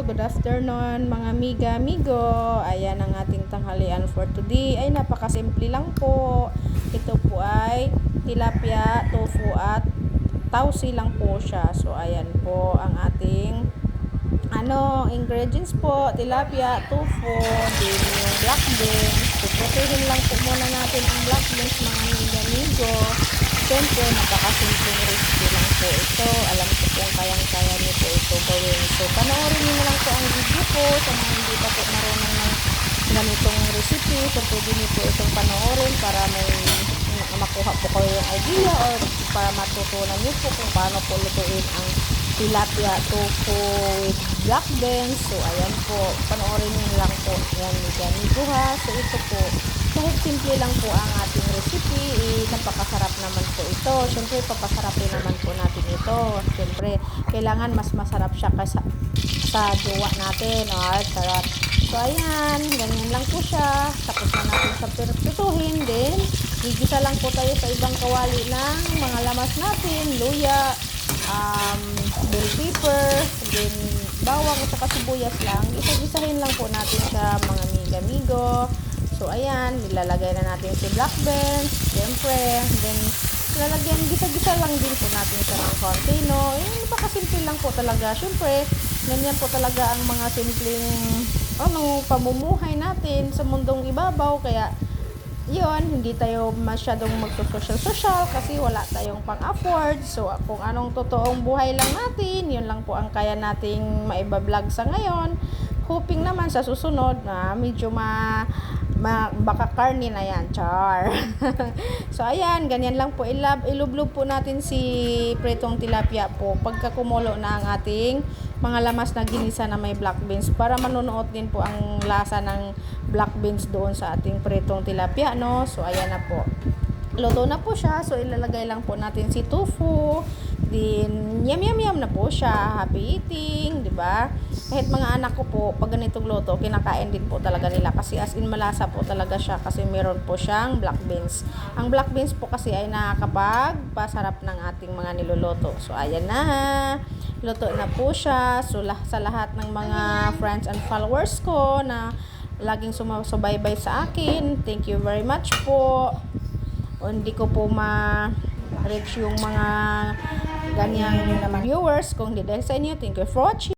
good afternoon mga amiga, amigo. Ayan ang ating tanghalian for today. Ay napakasimple lang po. Ito po ay tilapia, tofu at tausi lang po siya. So ayan po ang ating ingredients po. Tilapia, tofu, din yung black beans. Puputuhin lang po muna natin ang black beans mga amiga, amigo. Siyempre, napakasimpleng recipe lang po ito. Alam ko kung kayang-kaya niyo po ito gawin. So, panoorin niyo na lang po ang video ko sa mga hindi pa po marunong ng ganitong recipe. So, pwede niyo po itong panoorin para may makuha po kayo yung idea or para matutunan niyo po kung paano po lutuin ang tilapia tofu with black beans. So, ayan po. Panoorin niyo lang po. Ayan, amigo ha. So, ito po. Kahit simple lang po ang ating recipe, napakasarap naman po ito. Siyempre, papasarapin naman po natin ito. Siyempre, kailangan mas masarap siya kaysa sa jowa natin. Sarap. So, ayan. Ganyan lang po siya. Tapos na natin sa pirituhin. Then, gigisa lang po tayo sa ibang kawali ng mga lamas natin. Luya, bell pepper, then bawang at saka sibuyas lang. Isa-gisahin lang po natin sa mga amiga-amigo. So, ayan, nilalagay na natin si black beans, siyempre, then, lalagyan, gisa-gisa lang din po natin siya ng konti, no? Napakasimple lang po talaga. Siyempre, ganyan po talaga ang mga simpleng, pamumuhay natin sa mundong ibabaw, kaya, yun, hindi tayo masyadong magso-social-social kasi wala tayong pang-afford. So, kung anong totoong buhay lang natin, yun lang po ang kaya nating maiba-vlog sa ngayon. Hoping naman sa susunod na medyo baka karni na yan, char. So, ayan, ganyan lang po. Ilublob po natin si pretong tilapia po pagka kumulo na ang ating mga lamas na ginisa na may black beans para manunuot din po ang lasa ng black beans doon sa ating pretong tilapia, no? So, ayan na po. Luto na po siya. So, ilalagay lang po natin si tofu. Then, yum na po siya. Happy eating, di ba? Kahit mga anak ko po, pag ganitong luto, kinakain din po talaga nila. Kasi as in, malasa po talaga siya. Kasi meron po siyang black beans. Ang black beans po kasi ay nakakapagpasarap ng ating mga niluluto. So, ayan na. Luto na po siya. So, sa lahat ng mga friends and followers ko na laging sumusubaybay sa akin, thank you very much po. Hindi ko po ma-reach yung mga ganyang viewers kung hindi dahil sa inyo. Thank you for watching.